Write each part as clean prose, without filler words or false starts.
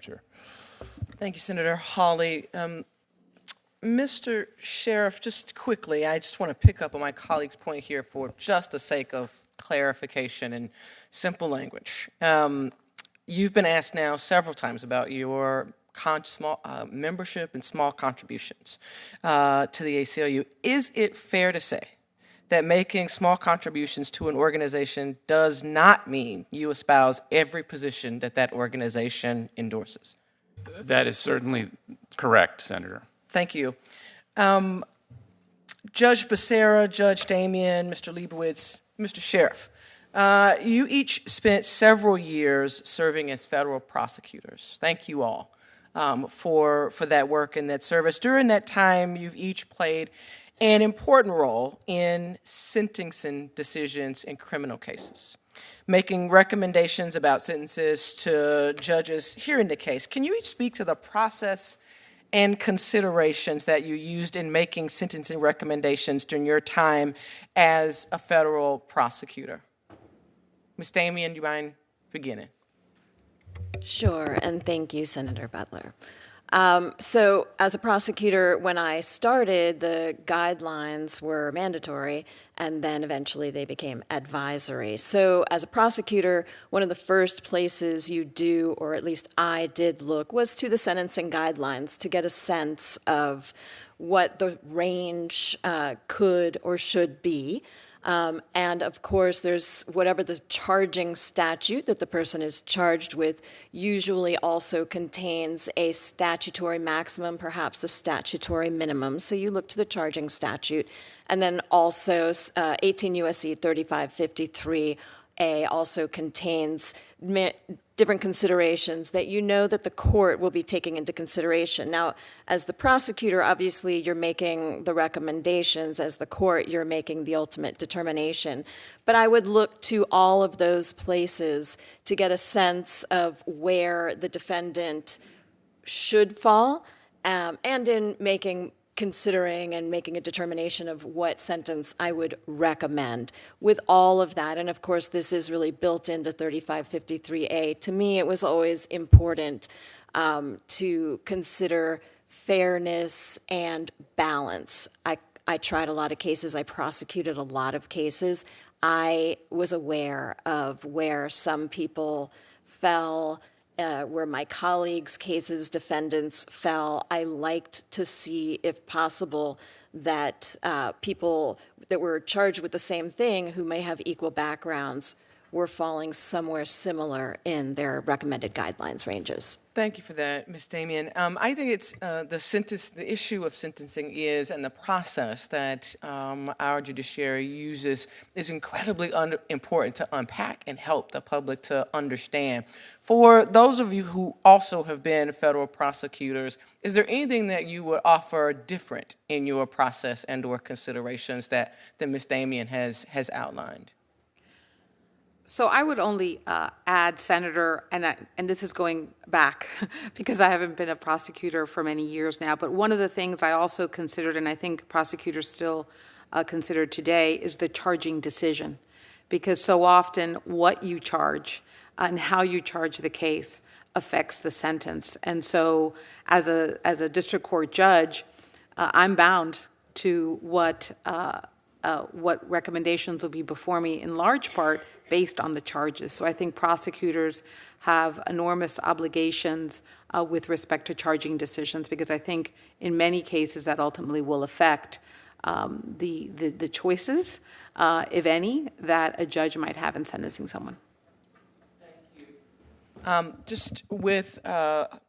Chair. Thank you, Senator Hawley. Mr. Sheriff, just quickly, I just want to pick up on my colleague's point here for just the sake of clarification in simple language. You've been asked now several times about your membership and small contributions to the ACLU. Is it fair to say that making small contributions to an organization does not mean you espouse every position that that organization endorses? That is certainly correct, Senator. Thank you. Judge Becerra, Judge Damian, Mr. Leibowitz, Mr. Sheriff, you each spent several years serving as federal prosecutors. Thank you all for that work and that service. During that time, you've each played an important role in sentencing decisions in criminal cases, making recommendations about sentences to judges hearing the case. Can you each speak to the process and considerations that you used in making sentencing recommendations during your time as a federal prosecutor? Ms. Damian, do you mind beginning? Sure, and thank you, Senator Butler. So as a prosecutor, when I started, the guidelines were mandatory, and then eventually they became advisory. So as a prosecutor, one of the first places you do, or at least I did look, was to the sentencing guidelines to get a sense of what the range could or should be. And of course, there's whatever the charging statute that the person is charged with usually also contains a statutory maximum, perhaps a statutory minimum. So you look to the charging statute. And then also 18 U.S.C. 3553A also contains different considerations that you know that the court will be taking into consideration. Now, as the prosecutor, obviously you're making the recommendations. As the court, you're making the ultimate determination. But I would look to all of those places to get a sense of where the defendant should fall, and in considering and making a determination of what sentence I would recommend. With all of that, and of course this is really built into 3553A, to me it was always important to consider fairness and balance. I tried a lot of cases, I prosecuted a lot of cases. I was aware of where some people fell, where my colleagues' cases, defendants fell. I liked to see, if possible, that people that were charged with the same thing who may have equal backgrounds were falling somewhere similar in their recommended guidelines ranges. Thank you for that, Ms. Damian. I think it's the issue of sentencing and the process that our judiciary uses is incredibly important to unpack and help the public to understand. For those of you who also have been federal prosecutors, is there anything that you would offer different in your process and or considerations that Ms. Damian has outlined? So I would only add, Senator, and this is going back because I haven't been a prosecutor for many years now, but one of the things I also considered, and I think prosecutors still consider today, is the charging decision. Because so often what you charge and how you charge the case affects the sentence. And so as a district court judge, I'm bound to what recommendations will be before me, in large part based on the charges. So I think prosecutors have enormous obligations with respect to charging decisions, because I think in many cases that ultimately will affect the choices, if any, that a judge might have in sentencing someone. Just with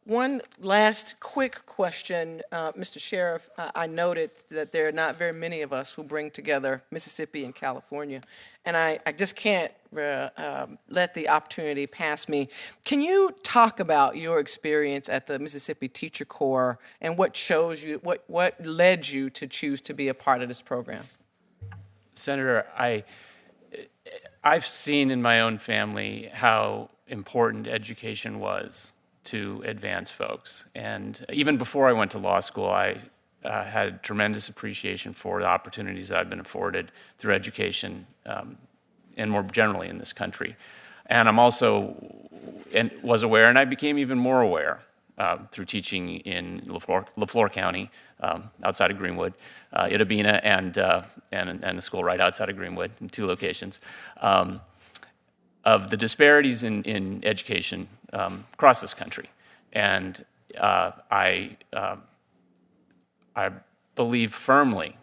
one last quick question, Mr. Sheriff, I noted that there are not very many of us who bring together Mississippi and California, and I just can't let the opportunity pass me. Can you talk about your experience at the Mississippi Teacher Corps and what led you to choose to be a part of this program? Senator, I've seen in my own family how important education was to advance folks. And even before I went to law school, I had tremendous appreciation for the opportunities that I've been afforded through education and more generally in this country. And I'm also, and was aware, and I became even more aware through teaching in LaFleur County, outside of Greenwood, Itabena, and a school right outside of Greenwood, in 2 locations, of the disparities in education across this country. And I believe firmly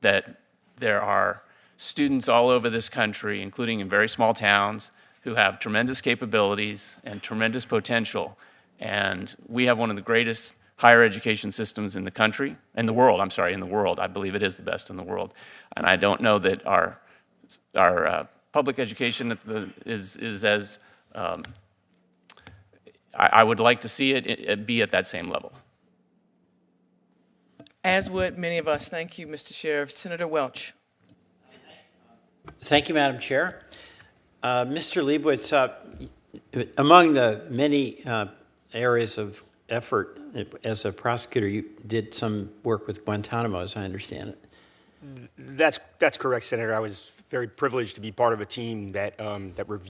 that there are students all over this country, including in very small towns, who have tremendous capabilities and tremendous potential. And we have one of the greatest higher education systems in the country, in the world, in the world. I believe it is the best in the world. And I don't know that our public education is as, I would like to see it be at that same level. As would many of us. Thank you, Mr. Sheriff. Senator Welch. Thank you, Madam Chair. Mr. Leibowitz, among the many areas of effort as a prosecutor, you did some work with Guantanamo, as I understand it. That's correct, Senator. I was very privileged to be part of a team that reviewed